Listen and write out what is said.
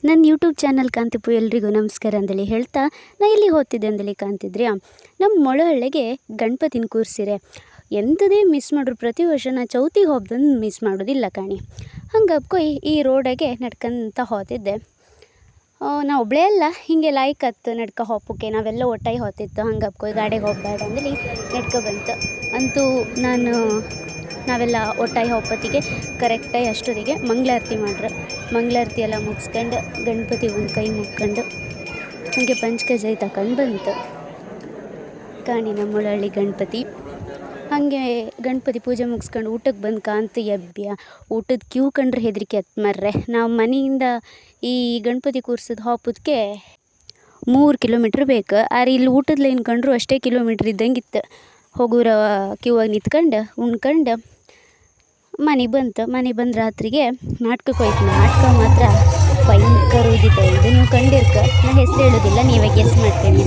ನನ್ನ YouTube channel ಕಾಂತಿಪು ಎಲ್ರಿಗೂ ನಮಸ್ಕಾರ ಅಂದೇಳಿ ಹೇಳ್ತಾ ನಾ ಇಲ್ಲಿ ಹೋಗ್ತಿದ್ದೆ ಅಂದೇಳಿ ಕಾಣ್ತಿದ್ರಿ. ನಮ್ಮ ಮೊಳಹಳ್ಳಿಗೆ ಗಣಪತಿನ ಕೂರಿಸಿರೆ ಎಂಥದೇ ಮಿಸ್ ಮಾಡ್ರು ಪ್ರತಿ ವರ್ಷ ನಾ ಚೌತಿ ಹಬ್ಬದಂದು ಮಿಸ್ ಮಾಡೋದಿಲ್ಲ ಕಾಣಿ. ಹಂಗೆ ಈ ರೋಡಾಗೆ ನಡ್ಕೊಂತ ಹೋಗ್ತಿದ್ದೆ. ನಾ ಒಬ್ಬಳೇ ಅಲ್ಲ, ಹೀಗೆ ಲಾಯ್ಕತ್ತು ನಡ್ಕ ಹೋಗೋಕ್ಕೆ ನಾವೆಲ್ಲ ಒಟ್ಟಾಗಿ ಹೋಗ್ತಿತ್ತು. ಹಂಗೆ ಗಾಡಿಗೆ ಹೋಗ್ಬೇಡ ಅಂದೇಳಿ ನಡ್ಕೊ ಬಂತು. ಅಂತೂ ನಾವೆಲ್ಲ ಒಟ್ಟಾಗಿ ಹೋಗೋತ್ತಿಗೆ ಕರೆಕ್ಟಾಗಿ ಅಷ್ಟೊತ್ತಿಗೆ ಮಂಗಳಾರತಿ ಮಾಡ್ರು. ಮಂಗಳಾರತಿ ಎಲ್ಲ ಮುಗಿಸ್ಕೊಂಡು ಗಣಪತಿ ಒಂದು ಕೈ ಮುಗ್ಕೊಂಡು ಹಾಗೆ ಪಂಚಕಜ್ಜಾಯ ತಗೊಂಡು ಬಂತು ಕಾಣಿ ನಮ್ಮ ಮೊಳಹಳ್ಳಿ ಗಣಪತಿ. ಹಾಗೆ ಗಣಪತಿ ಪೂಜೆ ಮುಗಿಸ್ಕೊಂಡು ಊಟಕ್ಕೆ ಬಂದು ಕಾಂತು ಎಬ್ಬ ಊಟದ ಕ್ಯೂ ಕಂಡ್ರೆ ಹೆದರಿಕೆ ಹತ್ತು ಮರ್ರೆ. ನಾವು ಮನೆಯಿಂದ ಈ ಗಣಪತಿ ಕೂರ್ಸೋದು ಹೋಗೋದಕ್ಕೆ 3 ಕಿಲೋಮೀಟ್ರ್ ಬೇಕು. ಆದ್ರೆ ಇಲ್ಲಿ ಊಟದ ಲೈನ್ ಕಂಡ್ರು ಅಷ್ಟೇ ಕಿಲೋಮೀಟ್ರ್ ಇದ್ದಂಗಿತ್ತು. ಹೋಗೋರ ಕ್ಯೂ ಆಗಿ ನಿಂತ್ಕೊಂಡು ಉಣ್ಕೊಂಡು ಮನೆಗೆ ಬಂದು ರಾತ್ರಿಗೆ ನಾಟಕಕ್ಕೆ ಹೋಯ್ತು. ನಾಟಕ ಮಾತ್ರ ಭಯಂಕರ ಓದಿದ್ದೆ. ಇದು ನೀವು ಕಂಡಿರ್ಕ, ನಾ ಹೆಸರು ಹೇಳೋದಿಲ್ಲ, ನೀವೇ ಗೆಸ್ ಮಾಡ್ತೀನಿ.